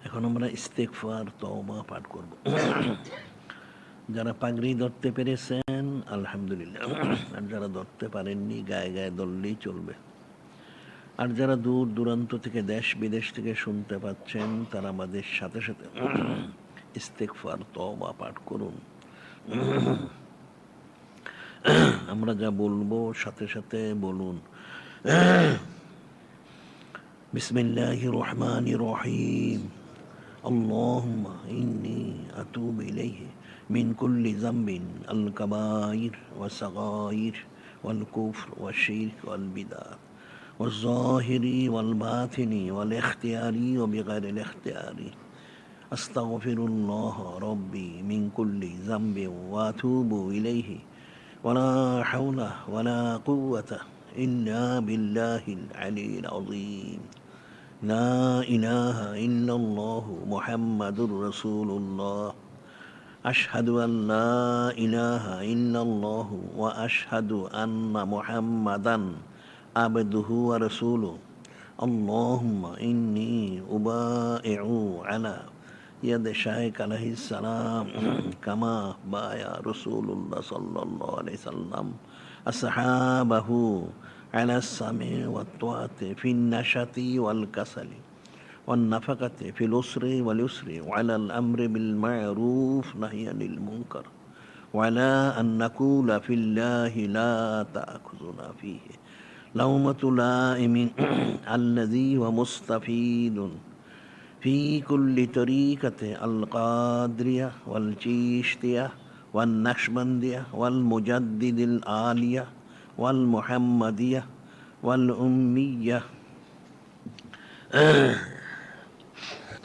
এখন আমরা ইস্তেগফার তওবা পাঠ করব। যারা পাগড়ি ধরতে পেরেছেন আলহামদুলিল্লাহ, আর যারা ধরতে পারেননি গায়ে গায়ে ধরলেই চলবে। আর যারা দূর দূরান্ত থেকে দেশ বিদেশ থেকে শুনতে পাচ্ছেন তারা আমাদের সাথে সাথে ইস্তেগফার তওবা পাঠ করুন। আমরা যা বলবো সাথে সাথে বলুন। বিসমিল্লাহির রহমানির রহিম। اللهم إني أتوب إليه من كل ذنب الكبائر والصغائر والكفر والشرك والبدع والظاهر والباطن والاختيار وبغير الاختيار أستغفر الله ربي من كل ذنب وأتوب إليه ولا حول ولا قوة إلا بالله العلي العظيم لا إله إلا الله محمد رسول الله أشهد أن لا إله إلا الله وأشهد أن محمدا عبده ورسوله اللهم إني أبائع على يد شيخ عليه السلام كما بايع رسول الله صلى الله عليه وسلم أصحابه على السمع والطاعة في النشاط والكسل والنفقة في الأسر واليسر وعلى الأمر بالمعروف نهي عن المنكر وعلى أن نقول في الله لا تأخذنا فيه لومة لائم الذي هو مستفيد في كل طريقة القادرية والجيشتية والنقشبندية والمجدد الآلية والمحمدية والأمية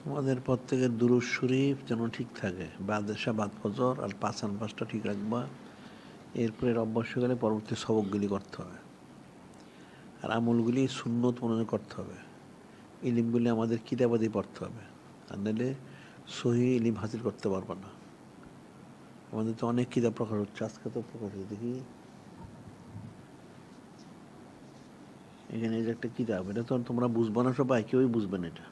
তোমাদের প্রত্যেকের দুরূদ শরীফ যেন ঠিক থাকে, বাদেশা বাদ ফজর আর পাঁচান পাঁচটা ঠিক রাখবা। এরপরে অভ্যাসকালে পরবর্তী সবকগুলি করতে হবে, আর আমলগুলি সুন্নত মনে করতে হবে। ইলিমগুলি আমাদের কিতাবাদি পড়তে হবে, আর নাহলে সহি ইলিম হাসিল করতে পারবে না। আমাদের তো অনেক কিতাব প্রকাশ হচ্ছে, আজকে তো প্রকাশ হচ্ছে দেখি এখানে যে একটা কিতাব, এটা তো তোমরা বুঝবো না, সবাই কেউই বুঝবে না এটা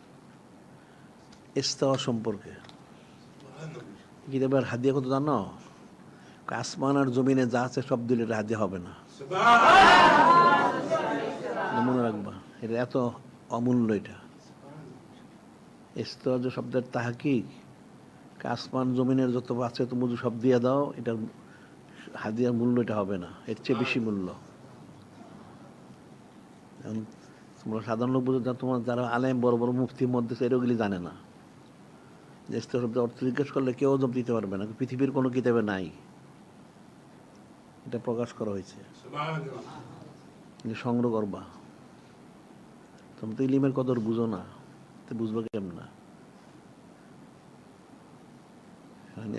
ইস্তেওয়া সম্পর্কে। কিতাবের হাদিয়া কত জানো? আসমান আর জমিনে যা আছে সব দিলে এটা হাদিয়া হবে না, মনে রাখবা। এটা এত অমূল্য। এটা ইস্তেওয়া যে শব্দের তাহকিক, আসমান জমিনের যত আছে তুমি সব দিয়ে দাও, এটার হাদিয়ার মূল্য এটা হবে না, এর চেয়ে বেশি মূল্য। তোমরা সাধারণ লোক বুঝো, তোমার যারা আলেম বড় বড় মুফতির মধ্যে এরগুলি জানে না যে ইস্তেওয়া শব্দের অর্থ জিজ্ঞেস করলে কেউ জবাব দিতে পারবে না, পৃথিবীর কোনো কিতাবে নাই এটা প্রকাশ করা হয়েছে। সংগ্রহ করবা। তোমরা তো ইলিমের কদর বুঝো না, তো বুঝবো কেমন না?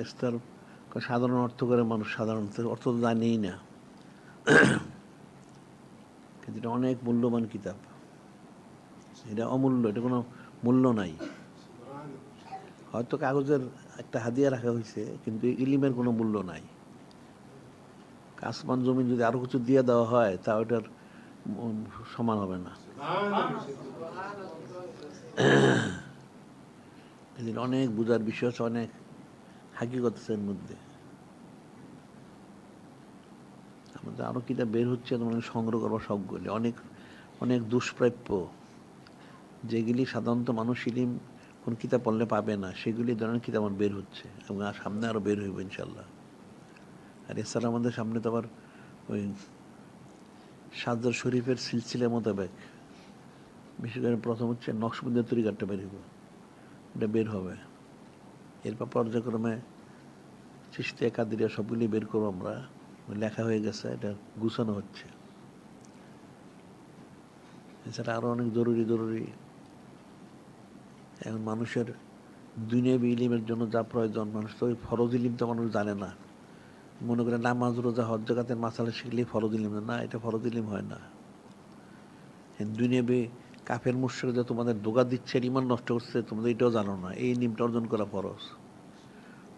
ইস্তেওয়ার সাধারণ অর্থ করে মানুষ, সাধারণ অর্থ তো জানেই না, কিন্তু এটা অনেক মূল্যবান কিতাব। এটা অমূল্য, এটা কোনো মূল্য নাই। হয়তো কাগজের একটা হাদিয়া রাখা হয়েছে, কিন্তু ইলিমের কোনো মূল্য নাই। আসমান জমিন যদি আরো কিছু দিয়ে দেওয়া হয় তা ওটার সমান হবে না। অনেক বুঝার বিষয় আছে, অনেক হাকিকত আছে এর মধ্যে। আমাদের আরো কিতাব বের হচ্ছে, তোমার সংগ্রহ করবো সবগুলি। অনেক অনেক দুষ্প্রাপ্য যেগুলি সাধারণত মানুষ ইলিম কোন কিতাব পড়লে পাবে না, সেগুলি ধরনের কিতাব আমার বের হচ্ছে, এবং সামনে আরো বের হইব ইনশাল্লাহ। আর এছাড়া আমাদের সামনে তো আবার ওই সাজ্জাদ শরীফের সিলসিলা মোতাবেক বিশেষ করে প্রথম হচ্ছে নকশবন্দিয়া তরিকাটা বের হইব, এটা বের হবে। এরপর পর্যায়ক্রমে চিশতিয়া কাদিরিয়া সবগুলি বের করবো আমরা, লেখা হয়ে গেছে, এটা গুছানো হচ্ছে। এছাড়া আরো অনেক জরুরি জরুরি এখন মানুষের দুনিয়াবি ইলিমের জন্য যা প্রয়োজন, মানুষ তো ওই ফরজ ইলিম তো মানুষ জানে না। মনে করে নামাজ রোজা হজ জাকাতের মাসালা শিখলেই ফরজ ইলিম, না, এটা ফরজ ইলিম হয় না। দুনিয়াবি কাফের মুশরিকরা তোমাদের দোগা দিচ্ছে, ইমান নষ্ট করছে, তোমাদের এটাও জানো না, এই ইলিমটা অর্জন করা ফরজ।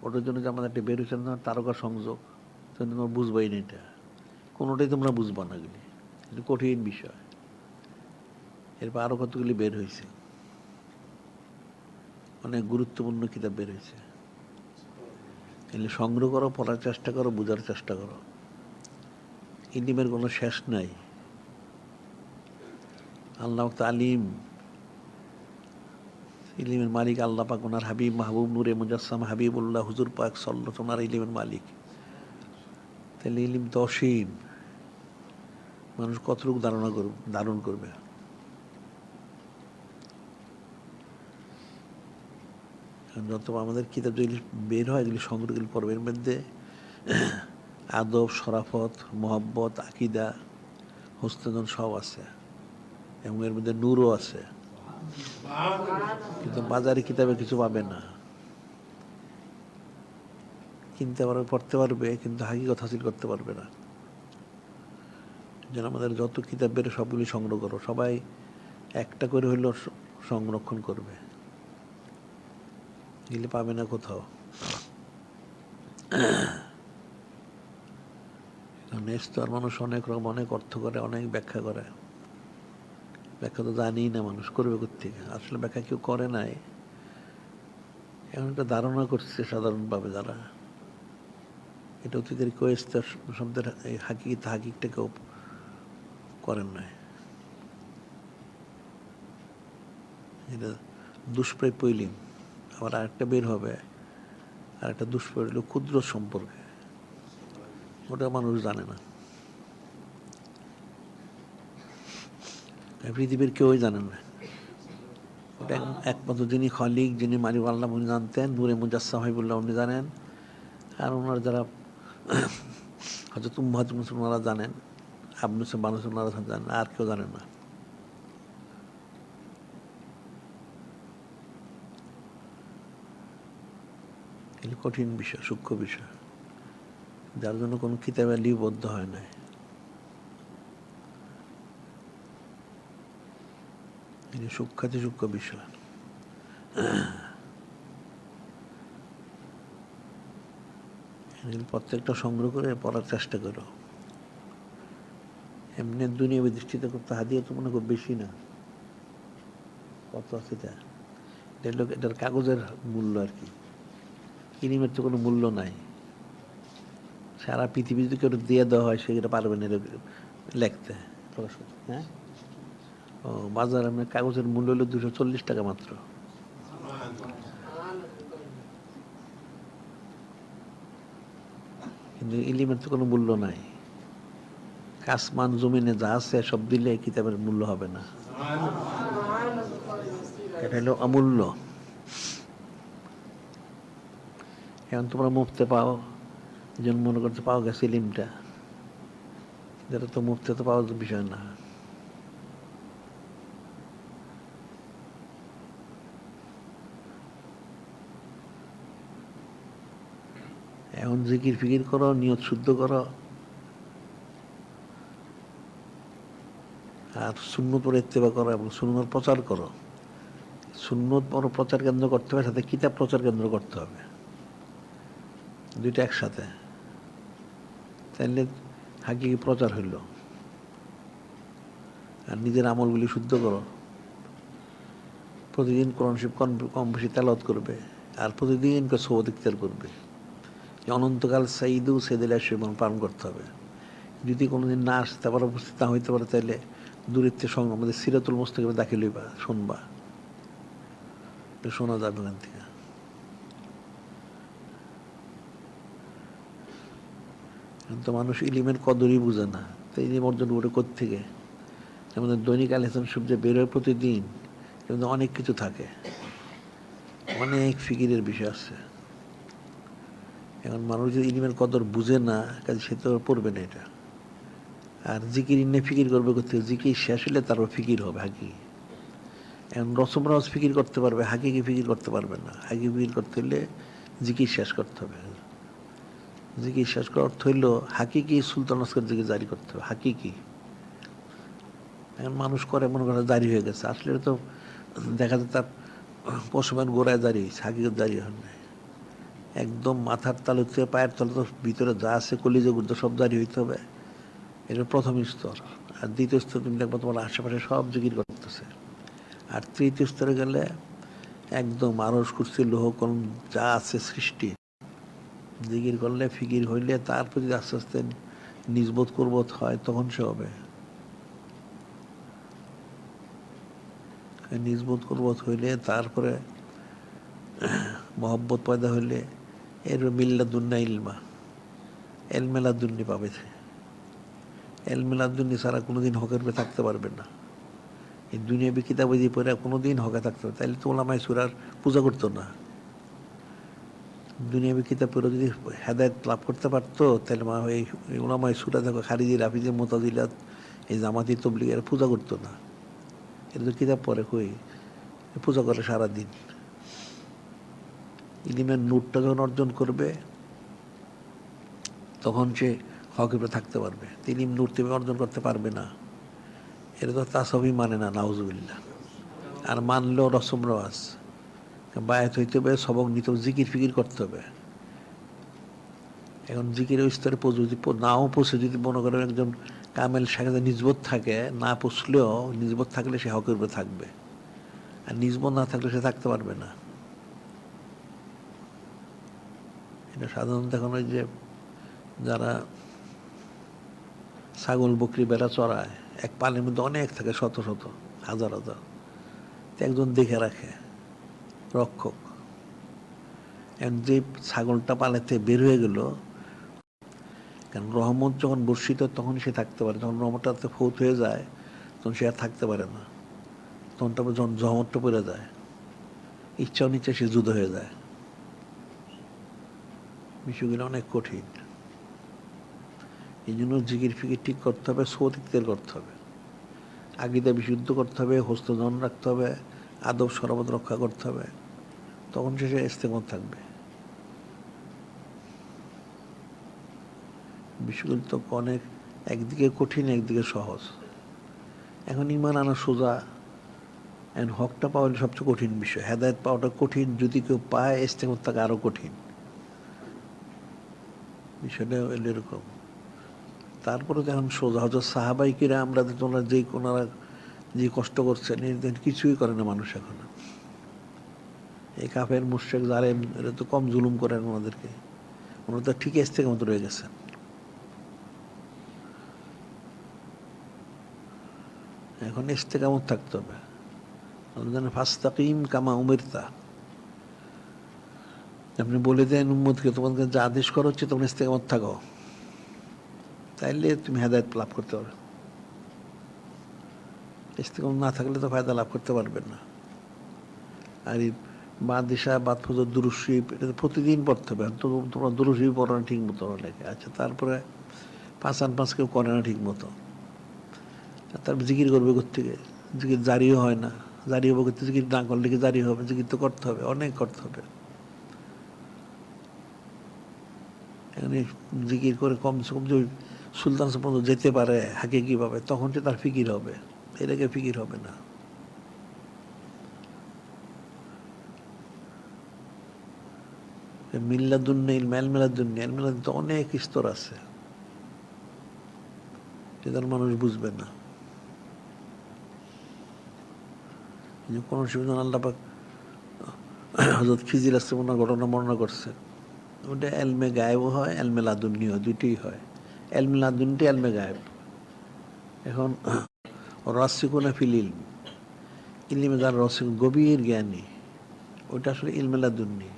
ওটার জন্য যে আমাদের একটা বের হয়েছে না তারকা সংযোগ, তোমরা বুঝবাই না, এটা কোনোটাই তোমরা বুঝবা না, এগুলি এটা কঠিন বিষয়। এরপর আরো কতগুলি বের হয়েছে, অনেক গুরুত্বপূর্ণ কিতাব বের হয়েছে। এগুলি সংগ্রহ করো, পড়ার চেষ্টা করো, বোঝার চেষ্টা করো। ইলমের কোনো শেষ নাই। আল্লাহ তো আলিম, ইলিমের মালিক আল্লাহ পাক, ওনার হাবিব মাহবুব নূরে মুজাসসাম হাবিবুল্লাহ হুজুর পাক সাল্লাল্লাহু ওনার ইলিমের মালিক। তাহলে ইলিম তো অসীম, মানুষ কতটুকু ধারণ করবে। যত আমাদের কিতাব যেগুলি বের হয়, এগুলি সংগ্রহগুলি পর্বের মধ্যে আদব, শরাফত, মোহাব্বত, আকিদা, হোস্তেদন সব আছে, এবং এর মধ্যে নূরও আছে। কিন্তু বাজারে কিতাবে কিছু পাবে না। কিনতে পারবে, পড়তে পারবে, কিন্তু হাকিকত হাসিল করতে পারবে না। যেন আমাদের যত কিতাব বেরো সবগুলি সংগ্রহ করো, সবাই একটা করে হইলেও সংরক্ষণ করবে, এগুলি পাবে না কোথাও। নেস্তর মানুষ অনেক রকম অনেক অর্থ করে, অনেক ব্যাখ্যা করে। ব্যাখ্যা তো জানি না, মানুষ করবে কোত্থেকে? আসলে ব্যাখ্যা কেউ করে নাই, এমন একটা ধারণা করছে সাধারণভাবে যারা। এটা অতীতের কেউ শব্দের এই হাকিকটা কেউ করেন নাই। এটা দুষ্প্রাপ্য ইলিম। আবার আরেকটা বের হবে, আর একটা দুষ্প্রাপ্য হলো ক্ষুদ্র সম্পর্কে, ওটা মানুষ জানে না, পৃথিবীর কেউই জানেন না। ওটা একমাত্র যিনি খলিক, যিনি মালিক আল্লাহ, উনি জানতেন। নূরে মুজাসসাম হাবিবুল্লাহ উনি জানেন, আর ওনার যারা হযরত উম্মাহাতুল মুসলিমিন ওনারা জানেন, আবনুসে মানুষ ওনারা জানেন, আর কেউ জানেন না। এগুলি কঠিন বিষয়, সূক্ষ্ম বিষয়, যার জন্য কোনো কিতাবে লিপিবদ্ধ হয় নাই। এগুলি সূক্ষ্মাতি সূক্ষ্ম বিষয়। প্রত্যেকটা সংগ্রহ করে পড়ার চেষ্টা করো। এমনি দুনিয়াবী দৃষ্টিতে করতে হাদিয়া তো মনে খুব বেশি না, কত আছে এটার কাগজের মূল্য আর কি। ইলিমের তো কোনো মূল্য নাই। সারা পৃথিবী যদি কেউ দিয়ে দেওয়া হয়, সেটা পারবে না লিখতে। হ্যাঁ, ও বাজার আপনার কাগজের মূল্য হলো 240 টাকা মাত্র। কিন্তু ইলিমের তো কোনো মূল্য নাই। আসমান জমিনে যা আছে সব দিলে কিতাবের মূল্য হবে না, এটা হলো অমূল্য। এখন তোমরা মুফতে পাও, যেন মনে করতে পাও গেছে ইলিমটা, যেটা তো মুফতে তো পাওয়ার বিষয় না। এখন জিকির ফিকির করো, নিয়ত শুদ্ধ করো, আর সুন্নত পরে ইত্তেবা করো, এবং সুন্নত প্রচার করো। সুন্নত বড় প্রচার কেন্দ্র করতে হবে, সাথে কিতাব প্রচার কেন্দ্র করতে হবে, দুইটা একসাথে। তাইলে হাকিকি প্রচার হইল। আর নিজের আমলগুলি শুদ্ধ করো, প্রতিদিন কোরআন শরীফ কম বেশি তেলাওয়াত করবে, আর প্রতিদিন সওয়াত ইখতিয়ার করবে। অনন্তকাল সাইদু সেদিল আশিমান পালন করতে হবে। যদি কোনোদিন না আসতে পারে, উপস্থিত না হইতে পারে, তাহলে দূরত্বের সঙ্গে আমাদের সিরাতুল মুস্তাকিমে দাখিল হইবা, শুনবা, শোনা যাবে ওখান থেকে। তো মানুষ ইলিমের কদরই বুঝে না, তো ইলিম অর্জন করে কোত্থেকে? আমাদের দৈনিক আল হাসান শরীফ যে বের হয় প্রতিদিন, কিন্তু অনেক কিছু থাকে, অনেক ফিকিরের বিষয় আছে। এখন মানুষ যদি ইলিমের কদর বুঝে না, কাজে সে তো পড়বে না এটা। আর জিকির ইন্নে ফিকির করবে কোথেকে? জিকির শেষ হলে তারপর ফিকির হবে হাকি। এখন রসমরাজ ফিকির করতে পারবে, হাকিকে ফিকির করতে পারবে না। হাকি ফিকির করতে হলে জিকির শেষ করতে হবে। জিকির শেষ করার অর্থ হইল হাকিকি সুলতান আসকার জিকির জারি করতে হবে, হাকিকি। এখন মানুষ করে মনে করে জারি হয়ে গেছে, আসলে তো দেখা যায় তার পশুমান গোড়ায় জারি হয়েছে, হাকিকত জারি হয় না। একদম মাথার তালু থেকে পায়ের তলে তো ভিতরে যা আছে কলিজা গুর্দ সব জারি হইতে হবে, এটা প্রথম স্তর। আর দ্বিতীয় স্তর তুমি দেখবো তোমার আশেপাশে সব জিকির করতেছে। আর তৃতীয় স্তরে গেলে একদম আরশ কুরসি লৌহ কলম যা আছে সৃষ্টি, জিকির করলে ফিকির হইলে তারপর যদি আস্তে আস্তে নিজবোধ করবোধ হয় তখন সে হবে। নিজবোধ করবোধ হইলে তারপরে মহব্বত পয়দা হইলে এর মিল্লাদুন্না ইলমা, এলমেলাদুন্নি পাবে সে। এলমেলাদুন্নি ছাড়া কোনোদিন হকের উপরে থাকতে পারবে না। এই দুনিয়াবি কিতাব যদি পড়ে কোনোদিন হকে থাকতে পারবে, তাইলে তো ওলামায়ে সূরার পূজা করতো না। দুনিয়াবি কিতাব পড়ে যদি হেদায়েত লাভ করতে পারতো তাহলে এই ওলামায়ে সূরা দেখো খারিজি, রাফিজি, মুতাজিলা, এই জামাতি, তবলিগ এরা পূজা করতো না। এরা তো কিতাব পড়ে কই, পূজা করে সারাদিন। ইলিমের নূরটা যখন অর্জন করবে তখন সে হকের উপরে থাকতে পারবে। ইলিম নূর তুমি অর্জন করতে পারবে না, এটা তো তাসাউফি মানে না, নাউজুবিল্লাহ। আর মানলেও রসম রেওয়াজ, বায়াত হইতে হবে, সবক নিতে হবে, জিকির ফিকির করতে হবে। এখন জিকিরের স্তরে যদি নাও পৌঁছে, যদি মনে করেন একজন কামেল সেখানে নিজবোধ থাকে, না পৌঁছলেও নিজবোধ থাকলে সে হকের উপরে থাকবে, আর নিজবোধ না থাকলে সে থাকতে পারবে না। এটা সাধারণত এখন ওই যে যারা ছাগল বকরি বেড়া চড়ায়, এক পালের মধ্যে অনেক থাকে, শত শত হাজার হাজার, একজন দেখে রাখে, রক্ষক। এখন যে ছাগলটা পালেতে বের হয়ে গেল, কারণ রহমত যখন বর্ষিত তখন সে থাকতে পারে, যখন রহমতটাতে ফৌত হয়ে যায় তখন সে আর থাকতে পারে না, তখন তারপর যখন জহমতটা পড়ে যায়, ইচ্ছা অনিচ্ছা সে যুদ্ধ হয়ে যায়। বিষয়গুলো অনেক কঠিন। এই জন্য জিকির ফিকির ঠিক করতে হবে, সৌতিকদের করতে হবে, আগিদা বিশুদ্ধ করতে হবে, হস্তজন রাখতে হবে, আদব সরবত রক্ষা করতে হবে, তখন সে ইস্তেকামত থাকবে। বিষয়গুলো তো অনেক, একদিকে কঠিন একদিকে সহজ। এখন ইমান আনা সোজা, এখন হকটা পাওয়া সবচেয়ে কঠিন বিষয়, হেদায়েত পাওয়াটা কঠিন, যদি কেউ পায় ইস্তেকামত থাকা আরো কঠিন। বিষয়টা হলো এরকম। তারপরে যখন সোজা হজরত সাহাবাই কিরা, আমরা তোমরা ওনারা যে কষ্ট করছেন, কিছুই করে না মানুষ এখন। এই কাফের মুশরিক জালেম এরা তো কম জুলুম করেন ওনাদেরকে, ওনারা তো ঠিক ইস্তেকামত রয়ে গেছেন। এখন ইস্তেকামত থাকতে হবে। ফাস্তাকিম কামা উমিরতা, আপনি বলে দেন উম্মতকে তোমাকে যা আদেশ করা হচ্ছে তোমরা ইস্তেকামত থাকো, তাইলে তুমি হেদায়েত লাভ করতে পারবে। ইস্তেকামত না থাকলে তো ফায়দা লাভ করতে পারবে না। আর এই বাদিশা বাদ ফজর দুরূদ শরীফ এটা তো প্রতিদিন পড়তে হবে। তো তোমরা দুরূদ শরীফ পড়ো না ঠিক মতো লেখে, আচ্ছা তারপরে পাঁচ কেউ করে না ঠিক মতো, তারপর জিকির করবে কোত্থেকে? জিকির জারিও হয় না, জারি হবে করতে, জিকির না করলে কি জারি হবে? জিকির তো করতে হবে, অনেক করতে হবে। এখানে জিকির করে কমসে কম যে সুলতান পর্যন্ত যেতে পারে হাকিকিভাবে, তখন যে তার ফিকির হবে, এটাকে ফিকির হবে না। মিল্লাদুন্না ইলমা, এলমেলাদুন্না, এলমেলাদুন তো অনেক স্তর আছে, সেটা মানুষ বুঝবে না। কোন সুবিধা আল্লাহ পাক হযরত খিজির আসসালাম ঘটনা বর্ণনা করছে, ওটা এলমে গায়েবও হয়, এলমে লাদুন্নি হয়, দুইটাই হয়। এলমে লাদুন্নিটা এলমে গায়েব। এখন রাসিকুনা ফিল ইলম, ইলমে যার রসিক গভীর জ্ঞানী, ওটা আসলে ইলমে লাদুন্নি।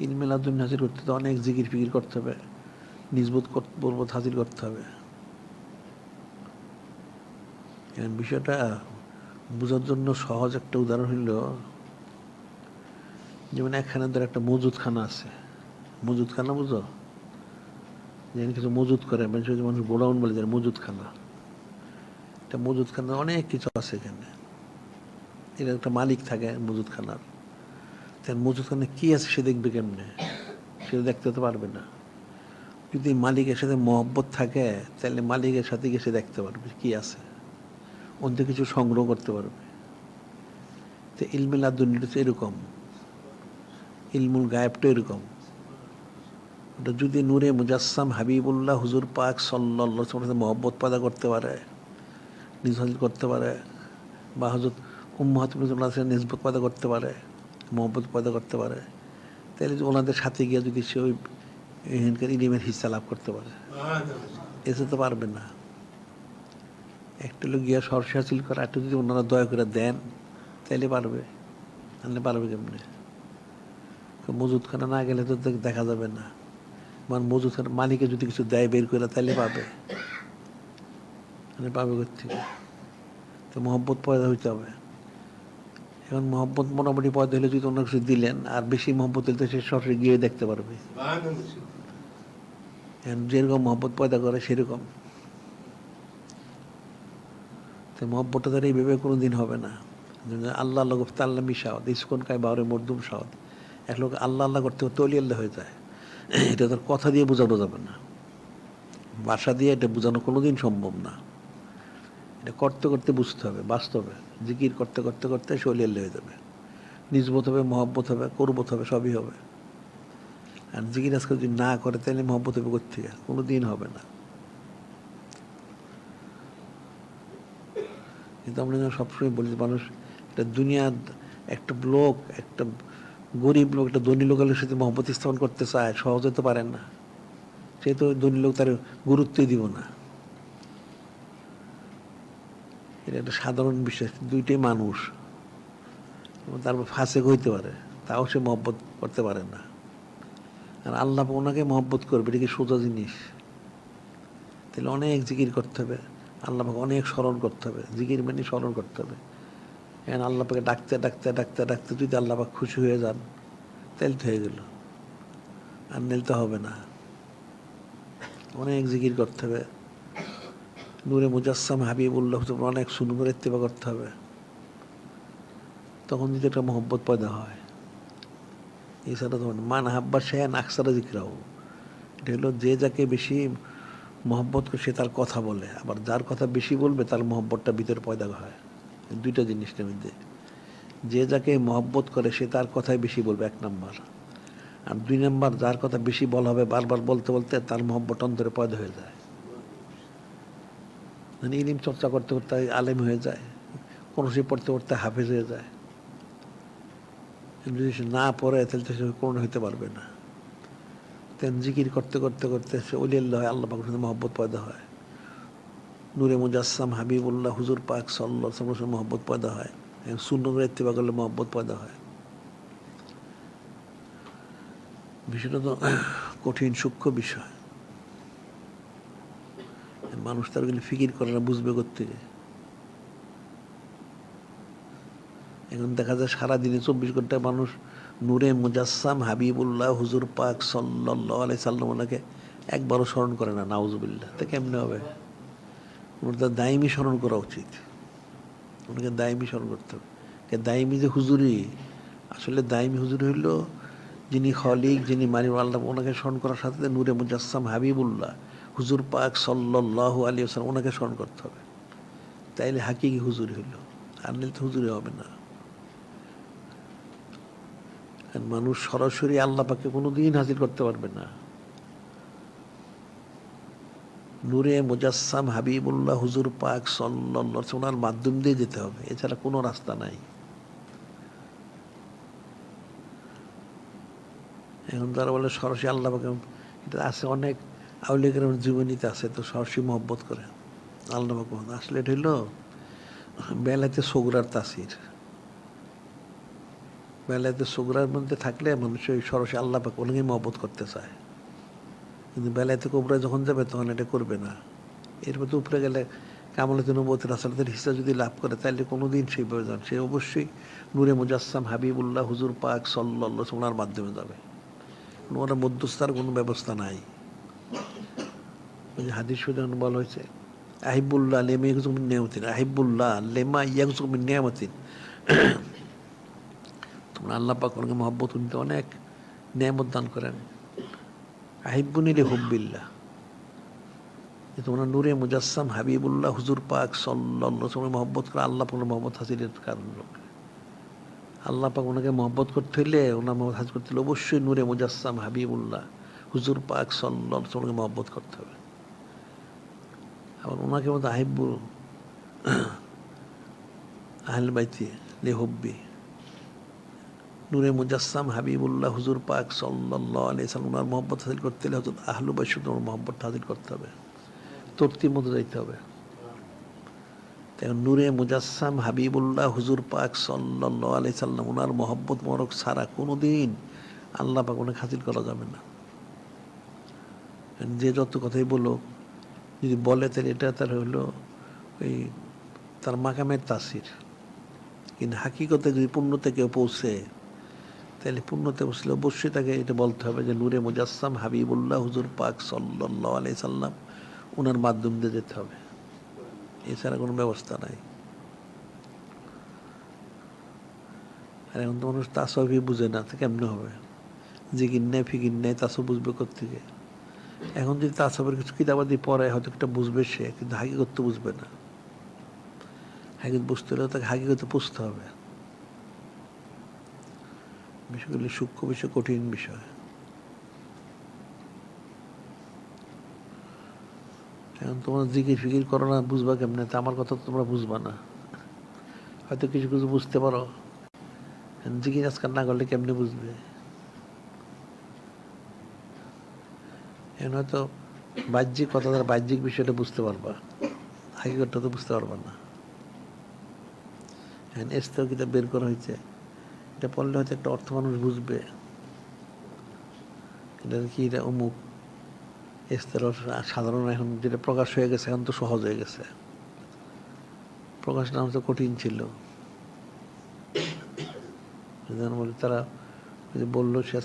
ইলমে লাদুন্নি হাজির করতে তো অনেক জিকির ফিকির করতে হবে, নিজবোধ বলবোধ হাজির করতে হবে। এখন বিষয়টা বোঝার জন্য সহজ একটা উদাহরণ হইল, যেমন এখানে ধর একটা মজুদখানা আছে, মজুদখানা বুঝো, যেখানে কিছু মজুদ করে মানুষ গোডাউন বলে যায়, মজুদখানা। এটা মজুদখানা অনেক কিছু আছে এখানে, এটা একটা মালিক থাকে মজুদখানার। মজুদখানা কি আছে সে দেখবে কেমনে? সে দেখতে তো পারবে না। যদি মালিকের সাথে মহব্বত থাকে তাহলে মালিকের সাথে গিয়ে সে দেখতে পারবে কি আছে, ওদের কিছু সংগ্রহ করতে পারবে। তো ইলমে লাদুন্নিটা তো এরকম, ইলমুল গায়েবটা এরকম। ওটা যদি নূরে মুজাসসাম হাবিবুল্লাহ হুজুর পাক সাল্লাল্লাহু আলাইহি ওয়াসাল্লাম মহব্বত পয়দা করতে পারে, নিজ হাজির করতে পারে, বা হযরত উম্মাহাতুল নিসবত পয়দা করতে পারে, মহব্বত পয়দা করতে পারে, তাহলে ওনাদের সাথে গিয়ে যদি সে ওই এখানকার ইলিমের হিস্সা লাভ করতে পারে, এসে তো পারবে না। একটা লোক গিয়া সরষে হাসিল করা, একটু যদি ওনারা দয়া করে দেন তাইলে পারবে, তাহলে পারবে কেমনে? মজুদখানা না গেলে তো দেখা যাবে না। মানে মজুদখানা মালিকে যদি কিছু দেয় বের করে তাইলে পাবে, পাবে কোথেকে? তো মহব্বত পয়দা হইতে হবে। এখন মহব্বত মোটামুটি পয়দা হলে যদি অন্য কিছু দিলেন, আর বেশি মহব্বত হলে সে সরাসরি গিয়ে দেখতে পারবে। যেরকম মহব্বত পয়দা করে সেরকম। তো মহব্বতটা তার এইভাবে কোনো দিন হবে না। আল্লাহ আল্লাহ করতে আল্লাহ মিশাওয়াত ইসকন কায় বাউরে মরদুম সাওয়াত। এক লোক আল্লাহ আল্লাহ করতে করতে অলি আল্লাহ হয়ে যায়। এটা তার কথা দিয়ে বোঝানো যাবে না, ভাষা দিয়ে এটা বোঝানো কোনোদিন সম্ভব না। এটা করতে করতে বুঝতে হবে, বাস্তবে জিকির করতে করতে করতে সে অলি আল্লাহ হয়ে যাবে। নিজবত হবে, মহব্বত হবে, কুরবত হবে, সবই হবে। আর জিকির আজকে যদি না করে তাহলে মহব্বত হবে কোথেকে? কোনো দিন হবে না। কিন্তু আমরা সবসময় বলি মানুষ একটা দুনিয়ার একটা লোক, একটা গরিব লোক একটা ধনী লোকের সাথে মহব্বত স্থাপন করতে চায়, সহজে তো পারেন না। সে তো ধনী লোক তার গুরুত্বই দিব না। এটা একটা সাধারণ বিষয়। দুইটাই মানুষ, তারপর ফাঁসেক হইতে পারে, তাও সে মহব্বত করতে পারে না। আর আল্লাহ ওনাকে মহব্বত করবে, এটা কি সোজা জিনিস? তাহলে অনেক জিকির করতে হবে, আল্লাহকে অনেক স্মরণ করতে হবে। জিকির মানে স্মরণ করতে হবে। এখন আল্লাহকে ডাকতে ডাকতে ডাকতে ডাকতে যদি আল্লাহকে খুশি হয়ে যান তাহলে তো হয়ে গেল, আর নিলতে হবে না। অনেক জিকির করতে হবে, নূরে মুজাসসাম হাবিবুল্লাহ অনেক সুন্দর ইত্তেবা করতে হবে। তখন যদি একটা মহব্বত পয়দা হয়। এছাড়া তখন মান হাব্বা শেয়ান আকসারা জিকরাও, এটা হলো যে যাকে বেশি মহব্বত করে সে তার কথা বলে, আবার যার কথা বেশি বলবে তার মহব্বতটা ভিতরে পয়দা হয়। দুইটা জিনিসটার মধ্যে যে যাকে মহব্বত করে সে তার কথাই বেশি বলবে, এক নাম্বার। আর দুই নাম্বার, যার কথা বেশি বলা হবে বারবার বলতে বলতে তার মহব্বত অন্তরে পয়দা হয়ে যায়। মানে ইলিম চর্চা করতে করতে আলেম হয়ে যায়, কোনো সে পড়তে পড়তে হাফেজ হয়ে যায়। যদি সে না পড়ে তাহলে তো সে কোনো হইতে পারবে না। তেন জিকির করতে করতে করতে সে অলি আল্লাহ হয়, আল্লাহ পাকের সাথে মহব্বত পয়দা হয়। নূরে মুজাসসাম হাবিবুল্লাহ হুজুর পাক সাল্লাল্লাহু আলাইহি ওয়াসাল্লাম মহব্বত পয়দা হয়। সুন্নতের ইত্তেবা করলে মহব্বত পয়দা হয়। বিষয়টা তো কঠিন সূক্ষ্ম বিষয়। মানুষ তার ফিকির করে না, বুঝবে কোত্থেকে? এখন দেখা যায় সারাদিনে 24 ঘন্টায় মানুষ নূরে মুজাসসাম হাবিবুল্লাহ হুজুর পাক সাল্লাল্লাহু আলাইহি সাল্লাম ওনাকে একবারও স্মরণ করে না। নাউজুবিল্লাহ। তা কেমনে হবে? ওনার তার দায়মি স্মরণ করা উচিত, ওনাকে দায়মি স্মরণ করতে হবে। দায়মি যে হুজুরি, আসলে দায়মি হুজুরি হইল যিনি খলিক, যিনি মালিক আল্লাহ, ওনাকে স্মরণ করার সাথে নূরে মুজাসসাম হাবিবুল্লাহ হুজুর পাক সাল্লাল্লাহু আলাইহি ওয়াসাল্লাম ওনাকে স্মরণ করতে হবে। তাইলে হাকিকি হুজুরি হইল, আর নিলে তো হুজুরি হবে না। মানুষ সরাসরি আল্লাহ পাককে কোনোদিন হাজির করতে পারবে না। নূরে মুজাসসাম হাবিবুল্লাহ হুজুর পাক সাল্লাল্লাহু আলাইহি ওয়াসাল্লাম ওনার মাধ্যম দিয়ে যেতে হবে, এছাড়া কোনো রাস্তা নাই। এখন তারা বলে সরাসরি আল্লাহ পাকে, এটা আছে অনেক আউলিয়া কেরামের জীবনীতে আছে, তো সরাসরি মহব্বত করে আল্লাহ পাক। আসলে এটা হইল বেলাতে সগরার তাসির। বেলাতে সগরার মধ্যে থাকলে মানুষ ওই সরাসরি আল্লাহ পাক ওনাকে মহব্বত করতে চায়, কিন্তু বেলাতে কোবরা যখন যাবে তখন এটা করবে না। এরপর তো উপরে গেলে কামালাতে নবুয়তের রাসালাতের হিসা যদি লাভ করে তাহলে কোনোদিন সেইভাবে যান, সে অবশ্যই নূরে মুজাসসাম হাবিবুল্লাহ হুজুর পাক সাল্লাল্লাহু আলাইহি ওয়াসাল্লামের মাধ্যমে যাবে। ওনার মধ্যস্থার কোনো ব্যবস্থা নাই। ওই যে হাদিস শরীফে বলা হয়েছে, আহিবুল্লাহ লেমা ইয়াকযু মিন নিয়ামাতিন, আহিবুল্লাহ লেমা ইয়াকযু মিন নিয়ামাতিন। তোমরা আল্লাহ পাক ওনাকে মহব্বত করতে অনেক নিয়ামত দান করেন। আহিব্বুনি লিহুব্বিল্লাহ, তোমরা নূরে মুজাসসাম হাবিবুল্লাহ হুজুর পাক সাল্লাল্লাহু আলাইহি ওয়াসাল্লাম মহব্বত করে আল্লাহ পাক মহব্বত হাসিলের কারণ। আল্লাহ পাক ওনাকে মহব্বত করতে হইলে, ওনার মহব্বত হাসিল করতে হলে অবশ্যই নূরে মুজাসসাম হাবিবুল্লাহ হুজুর পাক সাল্লাল্লাহু আলাইহি ওয়াসাল্লামকে মহব্বত করতে হবে। আবার ওনাকে মতো আহিব্বু আহলে বাইতি লিহুব্বি নূরে মুজাসসাম হাবিবুল্লাহ হুজুর পাক সাল্লাল্লাহু আলাইহি সাল্লাম ওনার মহব্বত হাসিল করতে হলে হযরত আহলু বাইত ওনার মহব্বত হাসিল করতে হবে, তরতিব মতো যাইতে হবে। নূরে মুজাসসাম হাবিবুল্লাহ হুজুর পাক সাল্লাল্লাহু আলাইহি সাল্লাম ওনার মহব্বত মোবারক ছাড়া কোনোদিন আল্লাহ পাক ওনাকে হাসিল করা যাবে না। যে যত কথাই বলো, যদি বলে তাহলে এটা তার হলো ওই তার মাকামের তাসির, কিন্তু হাকিকতে যদি পূর্ণতে কেউ পৌঁছে তাহলে পূর্ণতে পৌঁছলে অবশ্যই তাকে এটা বলতে হবে যে নূরে মুজাসসাম হাবিবুল্লাহ হুজুর পাক সাল্লাল্লাহু আলাইহি সাল্লাম ওনার মাধ্যম দিয়ে যেতে হবে, এছাড়া কোনো ব্যবস্থা নাই। আর এখন তো মানুষ তাসবই বুঝে না, তো কেমনে হবে? জিকির নেই ফিকির নেই, তাসব বুঝবে কোত্থেকে? এখন যদি তাসবের কিছু কিতাবাদি পড়ে হয়তো একটা বুঝবে সে, কিন্তু হাকিকত তো বুঝবে না। হাকিকত বুঝতে হলেও তাকে হাকিকতে পুষতে হবে। বিষয়গুলি সূক্ষ্ম বিষয়, কঠিন বিষয়। এখন তোমরা জিকির ফিকির করো না, বুঝবা কেমনে? তা আমার কথা তো তোমরা বুঝবা না। হয়তো কিছু কিছু বুঝতে পারো, জিকির আজকাল না করলে কেমনে বুঝবে? এখন হয়তো বাহ্যিক কথা দ্বারা বাহ্যিক বিষয়টা বুঝতে পারবা, হাকিকতটা তো বুঝতে পারবা না। এখন এস্তেও কিতাব বের করা হয়েছে, এটা পড়লে হয়তো একটা অর্থ মানুষ বুঝবে, এটা কি, এটা অমুক। এস্তের সাধারণ এখন যেটা প্রকাশ হয়ে গেছে এখন তো সহজ হয়ে গেছে, প্রকাশ না হতে কঠিন ছিল। বলে তারা বললো সে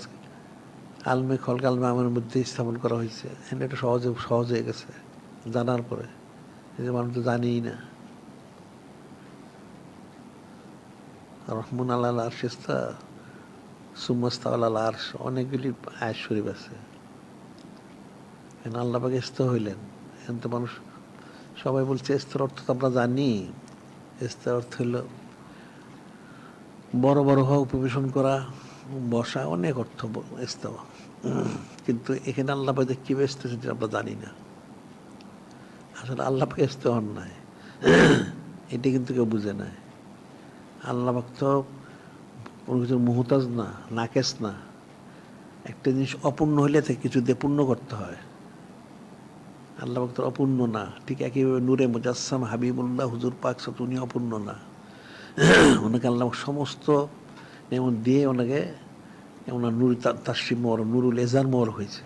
আলমে খলক আলমে আমার মধ্যে স্থাপন করা হয়েছে, এটা সহজ হয়ে গেছে জানার পরে, যে মানুষ তো জানিই না। রহমান আল্লাহ আরশিস্তা সুম্মাস্তা আল্লাহ আরশ, অনেকগুলি আয়াত শরীফ আছে। আল্লাহ পাক ইস্তা হইলেন, এখন তো মানুষ সবাই বলছে ইস্তার অর্থ তো আমরা জানি। ইস্তার অর্থ হইল বড় বড় হওয়া, উপবেশন করা, বসা, অনেক অর্থ ইস্তাওয়া। কিন্তু এখানে আল্লাহ পাক কি ব্যস্ত সেটা আমরা জানি না। আসলে আল্লাহ পাক ইস্তা হন নাই, এটি কিন্তু কেউ বুঝে নাই। আল্লাহ পাক তো কোনো কিছুর মুহতাজ না, নাকেস না। একটা জিনিস অপূর্ণ হইলে থেকে কিছু দিয়ে পূর্ণ করতে হয়। আল্লাহ পাক তো অপূর্ণ না, ঠিক একইভাবে নূরে মুজাসসাম হাবিবুল্লাহ হুজুর পাক উনি অপূর্ণ না। ওনাকে আল্লাহ সমস্ত এমন দিয়ে ওনাকে ওনার নুর তাসরিম মোহর, নুরুল এজার মোহর হয়েছে,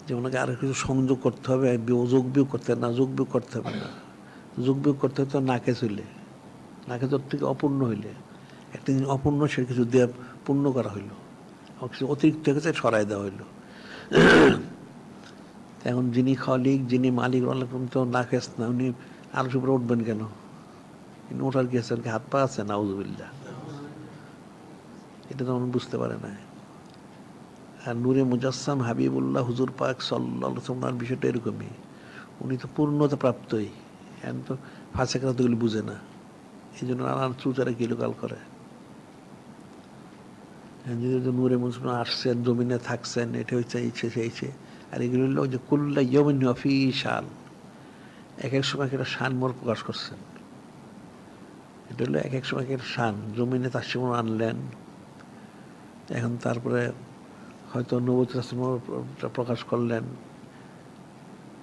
যে ওনাকে আরো কিছু সংযোগ করতে হবে, যোগ বিয়োগ করতে হবে না, যোগ বিয়োগ করতে হবে না। যোগ বিয়োগ করতে হবে তো নাকে চলে, নাকে তোর থেকে অপূর্ণ হইলে, একটা জিনিস অপূর্ণ সে কিছু দিয়ে পূর্ণ করা হইলো, কিছু অতিরিক্ত হয়ে গেছে সরাই দেওয়া হইলো। এখন যিনি খালিক, যিনি মালিক, তো নাকেস না, উনি আরো উপরে উঠবেন কেন? ওঠার কি আছে? হাত পা আছে? নাউজুবিল্লাহ। এটা তো বুঝতে পারে না। আর নূরে মুজাসসাম হাবিবুল্লাহ হুজুর পাক সাল্লাল্লাহু আলাইহি ওয়াসাল্লাম বিষয়টা এরকমই, উনি তো পূর্ণতা প্রাপ্তই, এখন তো ফাঁসেকরা তো এগুলি বুঝে না, এই জন্য নানান চুচারা কিলোকাল করে। যদি নূরে মুসলমান আসছেন, জমিনে থাকছেন, এটা হচ্ছে এইছে সেইছে, আর এগুলো হলো যে কুল্লা ইয়াউমিন হুয়া ফী শান, এক এক সময় একটা শান মোর প্রকাশ করছেন। এটা হলো এক এক সময় একটা শান, জমিনে তার সময় আনলেন, এখন তারপরে হয়তো নবুয়ত প্রকাশ করলেন,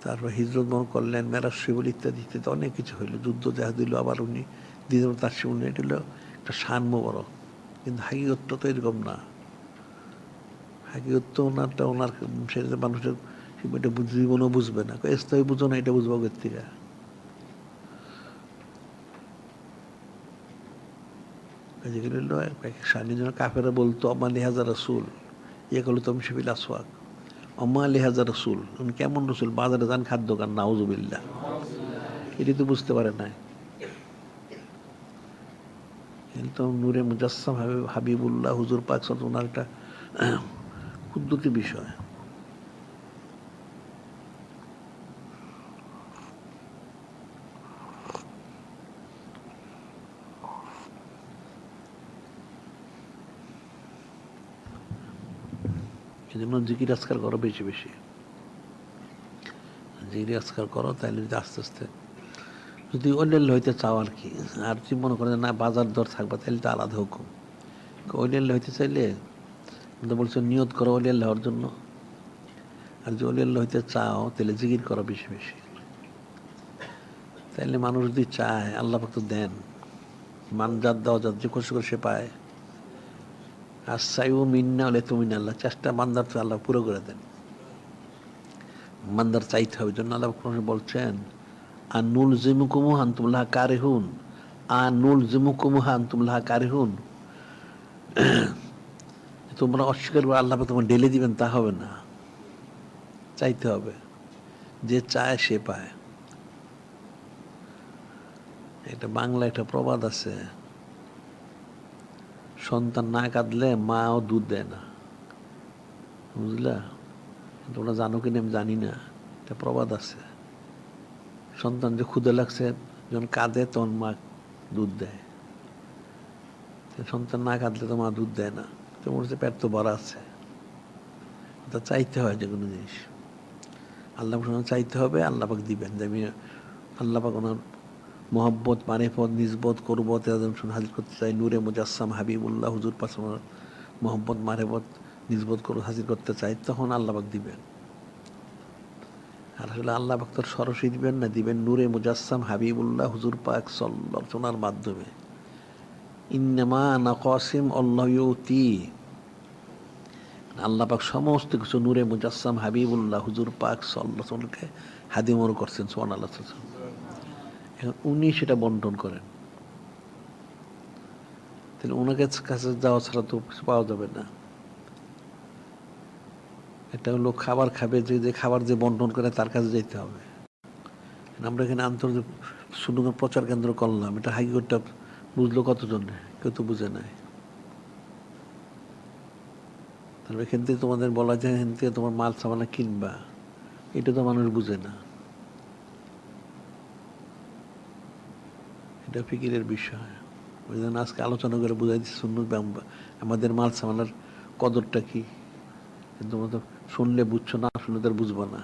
তারপর হিজরত বহন করলেন, মেরাজ শরীফ ইত্যাদি ইত্যাদি অনেক কিছু হইলো, যুদ্ধ দেখা দিল, আবার উনি দ্বিতীয় তার সময়, এটা হলো একটা শান মোবারক। কিন্তু হাকিকতটা তো এরকম না। হাকিকত তো ওনারটা ওনার সেটা মানুষের এটা জীবনও বুঝবে না, স্থায়ী বুঝো না, এটা বুঝবো থেকে। যেগুলো সানি যেন কাফেরা বলতো অমা লিহাজা রসুল, ইয়ে করলো তুমি শিবিল আসওয়াক, অমা লিহাজা রসুল, উনি কেমন রসুল? বাজারে যান খাদ্য খান, নাউজুবিল্লাহ। এটি তো বুঝতে পারে না। কিন্তু নূরে মুজাসসাম হাবিবুল্লাহ হুজুর পাক ওনার একটা কুদ্দুতি বিষয়। এই জন্য জিকির আজকার করো বেশি বেশি, জিকির আজকার করো, তাইলে যদি আস্তে আস্তে যদি অলিয়াল হইতে চাও আর কি, আর যদি মনে করেন না বাজার দর থাকবে তাহলে তো আলাদা হুকুম। অলিয়াল হইতে চাইলে বলছো নিয়ত করো অলিয়াল হওয়ার জন্য, আর যদি অলিয়াল হইতে চাও তাহলে জিকির করো বেশি বেশি। তাইলে মানুষ যদি চায় আল্লাহ পাক তো দেন, মান যার দেওয়া যার যে খুশি করে সে পায়। আর চাইও মিন্না হলে তুমি আল্লাহ চেষ্টা মান্দার তো আল্লাহ পুরো করে দেন। মান্দার চাইতে হবে, জন্য আল্লাহ বলছেন আনুল জিমুকুমু আনতুমুল্লাহ কারিহুন, আনুল জিমুকুমু আনতুমুল্লাহ কারিহুন। তোমরা অস্বীকার করে আল্লাহ তোমার ঢেলে দিবেন তা হবে না, চাইতে হবে। যে চায় সে পায়। এটা বাংলা একটা প্রবাদ আছে, সন্তান না কাঁদলে মাও দুধ দেয় না। বুঝলা? তোমরা জানো কিনা আমি জানি না, এটা প্রবাদ আছে। সন্তান যে ক্ষুদে লাগছে যখন কাঁদে তখন মা দুধ দেয়, সন্তান না কাঁদলে তো মা দুধ দেয় না। তোমার হচ্ছে পেট তো ভরা আছে। তা চাইতে হয় যে কোনো জিনিস, আল্লাহ চাইতে হবে, আল্লাহ পাক দিবেন। আমি আল্লাহ পাক ওনার মোহাব্বত মারিফত নিজবত করবত হাজির করতে চাই, নূরে মুজাসসাম হাবিবুল্লাহ হুজুর পাশে ওনার মোহাব্বত মারিফত নিজবত করে হাজির করতে চাই, তখন আল্লাহ পাক দিবেন। আর আসলে আল্লাহ পাক তোর সরাসরি দিবেন না, দিবেন নূরে মুজাসসাম হাবিবুল্লাহ হুজুর পাক সাল্লাল্লাহু আলাইহি ওয়াসাল্লামের মাধ্যমে। ইন্নামা আনা কাসিম আল্লাহু ইউতি। আল্লাহ পাক সমস্ত কিছু নূরে মুজাসসাম হাবিবুল্লাহ হুজুর পাক সাল্লাল্লাহু আলাইহি ওয়াসাল্লামকে হাদিমর করছেন, সুবহানাল্লাহ। এখন উনি সেটা বন্টন করেন, তাহলে ওনাকে কাছে যাওয়া ছাড়া তো কিছু পাওয়া যাবে না। এটা হলো খাবার খাবে, যে খাবার যে বন্টন করে তার কাছে যেতে হবে। আমরা এখানে আন্তর্জাতিক সুন্দর প্রচার কেন্দ্র করলাম, এটা হাইকোর্টটা বুঝলো কতজন? কেউ তো বুঝে নাই। তাহলে এখান থেকে তোমাদের বলা যায় এখান থেকে তোমার মাল সামানা কিনবা, এটা তো মানুষ বুঝে না। এটা ফিকিরের বিষয়। ওই জন্য আজকে আলোচনা করে বুঝাই দিচ্ছি সুন্নত আমাদের মাল সামানার কদরটা কি। তোমরা তো শুনলে বুঝছো, না শুনলে তার বুঝবো না।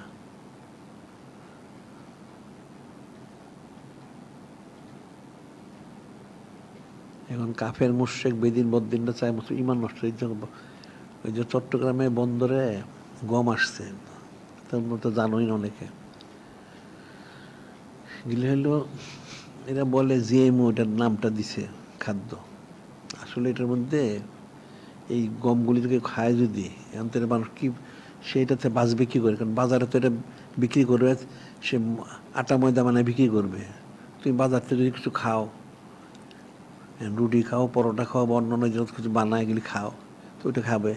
এখন কাফের মুশরিক বেদিন বদ্দিনটা চায় ইমান নষ্ট। ওই যে চট্টগ্রামে বন্দরে গম আসছে, তোমরা তো জানোই না অনেকে, গেলে হলো এরা বলে জিএমও এটার নামটা দিছে খাদ্য। আসলে এটার মধ্যে এই গমগুলি থেকে খায় যদি, এখন তো মানুষ কি সেইটাতে বাঁচবে কী করে? কারণ বাজারে তো এটা বিক্রি করবে, সে আটা ময়দা বানায় বিক্রি করবে। তুমি বাজার থেকে যদি কিছু খাও, রুটি খাও, পরোটা খাও বা অন্যান্য যত কিছু বানায় এগুলি খাও, তো ওইটা খাবে।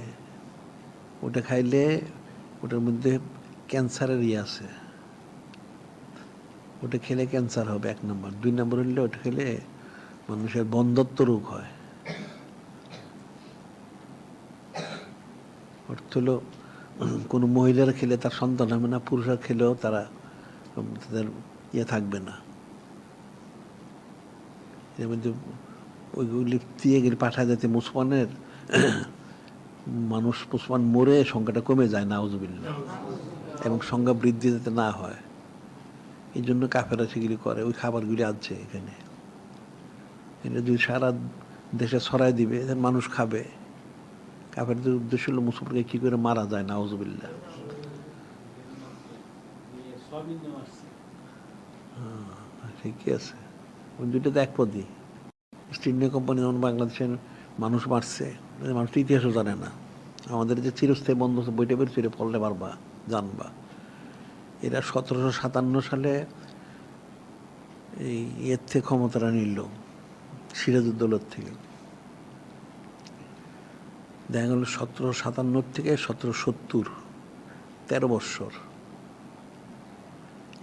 ওটা খাইলে ওটার মধ্যে ক্যান্সারের আছে, ওটা খেলে ক্যান্সার হবে 1 নম্বর। 2 নম্বর হলে ওটা খেলে মানুষের বন্ধ্যত্ব রোগ হয়। অর্থ হলো কোনো মহিলারা খেলে তার সন্তান হবে না, পুরুষরা খেলেও তাদের থাকবে না। এর মধ্যে ওইগুলি দিয়ে গেলে পাঠায় যাতে মুসলমানের মুসলমান মরে সংখ্যাটা কমে যায়, নাউজুবিল্লাহ, এবং সংখ্যা বৃদ্ধি যাতে না হয়। এই জন্য কাফেরা সেগুলি করে, ওই খাবারগুলি আছে এখানে। এটা যদি সারা দেশে ছড়াই দিবে, মানুষ খাবে। কাফেরদের উদ্দেশ্য হলো মুসলমানকে কি করে মারা যায়, নাউজুবিল্লাহ। ঠিকই আছে, ওই দুইটাতে এক পদই। ইস্ট ইন্ডিয়া কোম্পানি যেমন বাংলাদেশের মানুষ মারছে, মানুষ ইতিহাসও জানে না। আমাদের যে চিরস্থায়ী বন্ধ বইটা বেরোচ্ছে, পড়লে পারবা, জানবা। এরা 1757 সালে এই এর থেকে ক্ষমতাটা নিল, সিরাজউদ্দৌলার থেকে। দেখা গেল 1757 থেকে 1770, 13 বৎসর।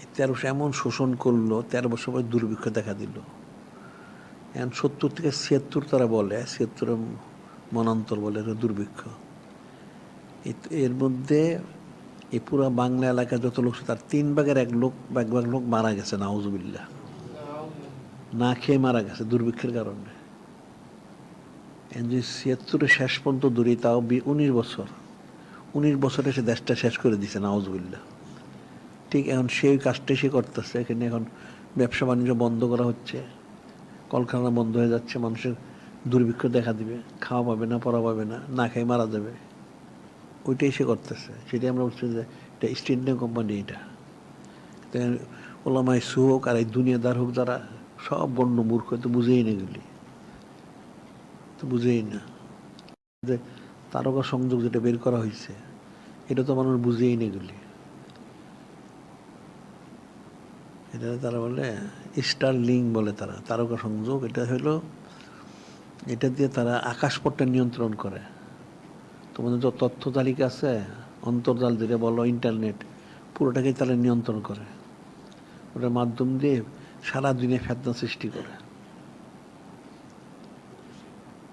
এই 13 বছর এমন শোষণ করলো, 13 বছর পরে দুর্ভিক্ষ দেখা দিল। এখন 70 থেকে 76 তারা বলে, 76 মনান্তর বলে দুর্ভিক্ষ। এর মধ্যে এই পুরো বাংলা এলাকায় যত লোক, তার 3 ভাগের 1 ভাগ লোক মারা গেছে, নাউজুবিল্লাহ, না খেয়ে মারা গেছে দুর্ভিক্ষের কারণে। 76 শেষ পর্যন্ত দূরে, তাও 19 বছরে সে দেশটা শেষ করে দিছে, নাউজুবিল্লাহ। ঠিক এখন সেই কাজটাই সে করতেছে। এখানে এখন ব্যবসা বাণিজ্য বন্ধ করা হচ্ছে, কলকারখানা বন্ধ হয়ে যাচ্ছে, মানুষের দুর্ভিক্ষ দেখা দিবে, খাওয়া পাবে না, পড়া পাবে না, না খেয়ে মারা যাবে। ওইটাই সে করতেছে। সেটাই আমরা বলছি যে এটা ইস্ট ইন্ডিয়া কোম্পানি। এটা ওলামাই সু হোক আর এই দুনিয়াদার হোক, যারা সব বন্য মূর্খ, তো বুঝেই না এগুলি, তো বুঝেই না যে তারকা সংযোগ যেটা বের করা হয়েছে, এটা তো মানুষ বুঝেই না এগুলি। এটা তারা বলে স্টার লিঙ্ক বলে, তারা তারকা সংযোগ। এটা হলো, এটা দিয়ে তারা আকাশপথটা নিয়ন্ত্রণ করে। তোমাদের যে তথ্য তালিকা আছে, অন্তর্জাল যেটা বলো, ইন্টারনেট, পুরোটাকেই তারা নিয়ন্ত্রণ করে। ওটার মাধ্যম দিয়ে সারা দিনে ফেতনা সৃষ্টি করে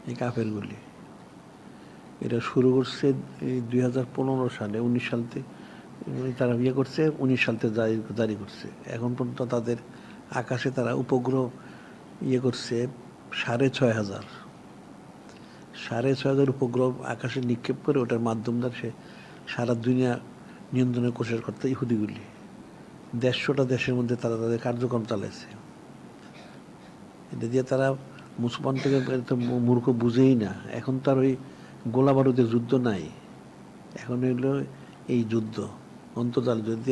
এই কাফেরগুলি। এটা শুরু করছে এই 2015 সালে, 19 সাল থেকে তারা ইয়ে করছে, 19 সাল থেকে জারি করছে। এখন পর্যন্ত তাদের আকাশে তারা উপগ্রহ ইয়ে করছে 6,500 উপগ্রহ আকাশে নিক্ষেপ করে, ওটার মাধ্যম দ্বারা সে সারা দুনিয়া নিয়ন্ত্রণের কোশিশ করতে ইহুদিগুলি 150টা দেশের মধ্যে তারা তাদের কার্যক্রম চালাইছে। এটা দিয়ে তারা মুসলমান থেকে মূর্খ বুঝেই না। এখন তার ওই গোলা বারুদের যুদ্ধ নাই, এখন হইলো এই যুদ্ধ অন্তর্জাল যদি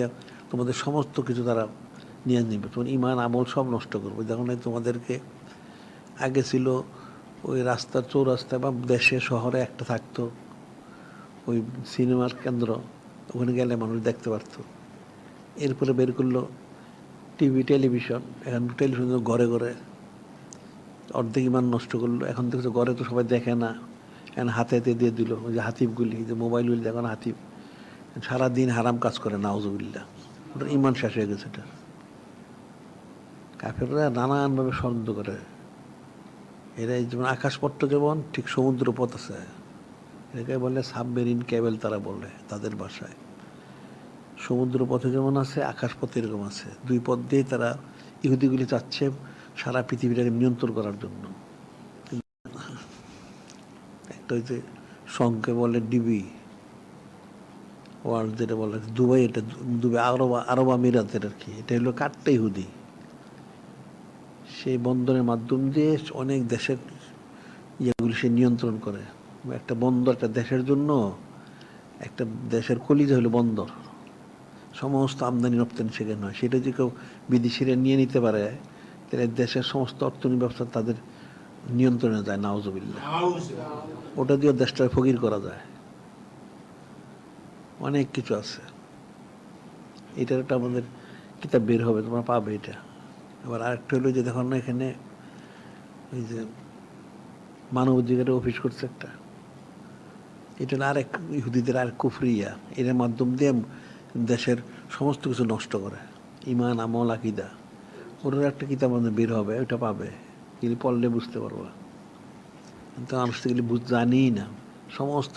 তোমাদের সমস্ত কিছু তারা নিয়ে নেবে, তোমার ইমান আমল সব নষ্ট করবে। যখন তোমাদেরকে আগে ছিল ওই রাস্তার চৌরাস্তায় বা দেশে শহরে একটা থাকতো ওই সিনেমার কেন্দ্র, ওখানে গেলে মানুষ দেখতে পারত। এরপরে বের করলো টিভি, টেলিভিশন। এখন টেলিভিশন ঘরে ঘরে, অর্ধেক ইমান নষ্ট করলো। এখন দেখছো ঘরে তো সবাই দেখে না, এখন হাতে হাতে দিয়ে দিল ওই যে হাতিফগুলি, যে মোবাইলগুলি, এখন হাতিফ সারাদিন হারাম কাজ করে, নাউজুবিল্লাহ। ওটা ইমান শেষ হয়ে গেছে। এটা কাফেররা নানানভাবে ষড়যন্ত্র করে। এরা যেমন আকাশপথটা যেমন ঠিক সমুদ্র পথ আছে, এটাকে বলে সাবমেরিন কেবল, তারা বলে তাদের ভাষায়। সমুদ্র পথে যেমন আছে, আকাশ পথে এরকম আছে। দুই পথ দিয়ে তারা ইহুদিগুলি চাচ্ছে সারা পৃথিবীটাকে নিয়ন্ত্রণ করার জন্য। একটা হচ্ছে সংখ্যে বলে ডিবি ওয়ার্ল্ড, যেটা বলে দুবাই, এটা দুবাই আরব আমিরাতের আর কি। এটা হলো কাঠটা ইহুদি। সেই বন্দরের মাধ্যম দিয়ে অনেক দেশের ইয়েগুলি সে নিয়ন্ত্রণ করে। একটা বন্দর একটা দেশের জন্য, একটা দেশের কলিজা হলো বন্দর। সমস্ত আমদানি রপ্তানি সেখানে হয়। সেটা যে কেউ বিদেশিরা নিয়ে নিতে পারে, তাহলে দেশের সমস্ত অর্থনৈতিক ব্যবস্থা তাদের নিয়ন্ত্রণে যায়, নাউজুবিল্লাহ। ওটা দিয়ে দেশটা ফকির করা যায়। অনেক কিছু আছে। এটার একটা আমাদের কিতাব বের হবে, তোমরা পাবে এটা। আবার আরেকটা হলো যে দেখো না, এখানে ওই যে মানব অধিকারের অফিস করছে একটা, এটা আরেক ইহুদিদের আরেক কুফরিয়া। এর মাধ্যম দিয়ে দেশের সমস্ত কিছু নষ্ট করে, ইমান আমল আকিদা। ওটার একটা কিতাব আমাদের বের হবে, ওটা পাবে, এগুলি পড়লে বুঝতে পারবো। কিন্তু মানুষ তো এগুলি জানি না। সমস্ত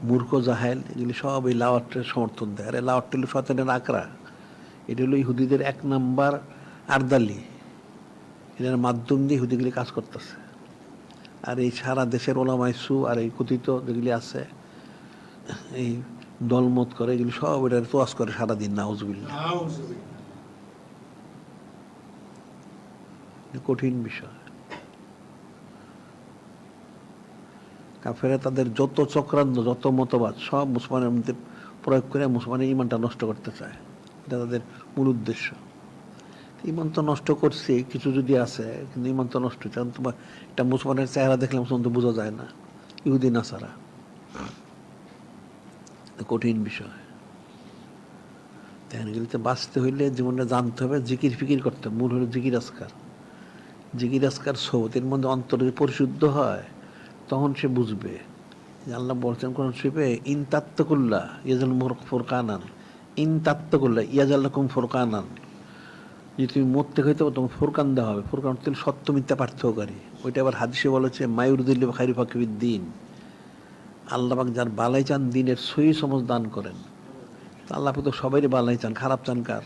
মূর্খ জাহেল এগুলি সব এই লাওয়ারটার সমর্থন দেয়। আরে লাওয়ারটা হলো শয়তানের আকরা। এটা হলো ইহুদিদের 1 নাম্বার আরদালি। এটার মাধ্যম দিয়ে ইহুদিগুলি কাজ করতেছে। আর এই সারা দেশের ওলামায়ে সু আর এই কথিত যেগুলি আছে, এই দলমত করে, এগুলি সব এটার তোয়াজ করে সারাদিন, নাউজুবিল্লাহ। কঠিন বিষয়। কাফেরা তাদের যত চক্রান্ত, যত মতবাদ সব মুসলমানের মধ্যে প্রয়োগ করে মুসলমানের ইমানটা নষ্ট করতে চায়। এটা তাদের মূল উদ্দেশ্য। ইমান তো নষ্ট করছে কিছু যদি আছে, কিন্তু ইমান তো নষ্ট হচ্ছে। তোমার একটা মুসলমানের চেহারা দেখলে মুসলমান তো বোঝা যায় না, ইহুদি নাসারা। কঠিন বিষয়। এগুলিতে বাঁচতে হইলে জীবনটা জানতে হবে, জিকির ফিকির করতে হবে। মূল হলো জিকির আসকার। জিকির আসকার সৌতের মধ্যে অন্তর পরিশুদ্ধ হয়, তখন সে বুঝবে। আল্লাহ বলছেন কোরআন শরীফে, ইন তাত্তাকুল্লাহ ইয়াজাল ফুরকানান, ইন তাত্তাকুল্লাহ ইয়াজাল্লাকুম ফুরকানান। যে তুমি মরতে হইতে তোমার ফুরকান দেওয়া হবে। ফুরকান হচ্ছে সত্য মিথ্যা পার্থক্যকারী। ওইটা আবার হাদিসে বলেছে, মায়ুরুদ্দিল্লি খাইরু ফাকিবিদ্দিন। আল্লাহ পাক যার বালাই চান দিনের সহি সমজ দান করেন। তা আল্লাহ পাক তো সবাই বালাই চান, খারাপ চান কার?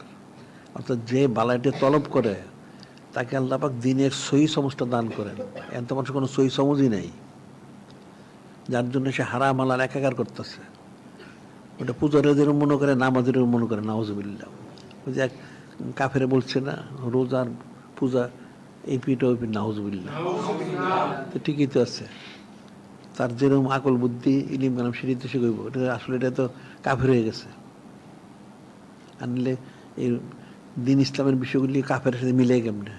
অর্থাৎ যে বালাইটি তলব করে তাকে আল্লাহ পাক দিনের সহি সমজটা দান করেন। এখন তো মানুষের কোনো সহি সমজই নেই, যার জন্য সে হারাম হালাল একাকার করতেছে। ওটা পূজারের মনে করে, নামাজের মনে করে, নাউজুবিল্লাহ। ওই যে এক কাফেরে বলছে না রোজার পূজা এই পিঠা ওই পিঠ নাউজুবিল্লাহ, তো ঠিকই তো আছে। তার যেরকম আকল বুদ্ধি ইলিম কালাম সেটাই তো সে করবো, এটা আসলে এটা তো কাফের হয়ে গেছে। আনলে এই দিন ইসলামের বিষয়গুলি কাফের সাথে মিলে কেমনে,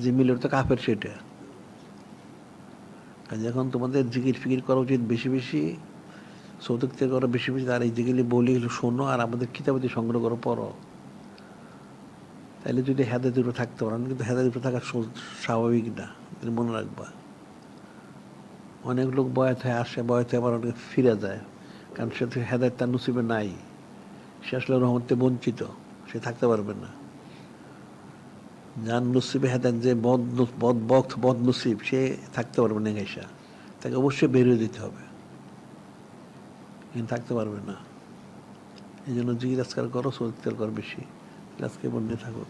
যে মিলে তো কাফের সেটা। যখন তোমাদের জিকির ফিকির করা উচিত বেশি বেশি, সৌতুক থেকে করো বেশি বেশি, আর এই যেগুলি বলি এগুলো শোনো আর আমাদের কিতাবাদি সংগ্রহ করো, পড়ো। তাইলে যদি হেদায়েত উপরে থাকতে পারো, কিন্তু হেদায়েত উপরে থাকা স্বাভাবিক না, এটা মনে রাখবা। অনেক লোক বয়াত হয়ে আসে, বয়াত হয়ে আবার অনেক ফিরে যায়, কারণ সে হেদায়েত তার নসিবে নাই, সে আসলে রহমতে বঞ্চিত, সে থাকতে পারবে না। যার নসিবে হেদায়েত, যে বদ নসিব, সে থাকতে পারবে না ঘেঁষা, তাকে অবশ্যই বেরিয়ে দিতে হবে, কিন্তু থাকতে পারবে না। এই জন্য জিজ্ঞাসা করো, সত্যি করো বেশি। আজকে বন্ধে থাকো।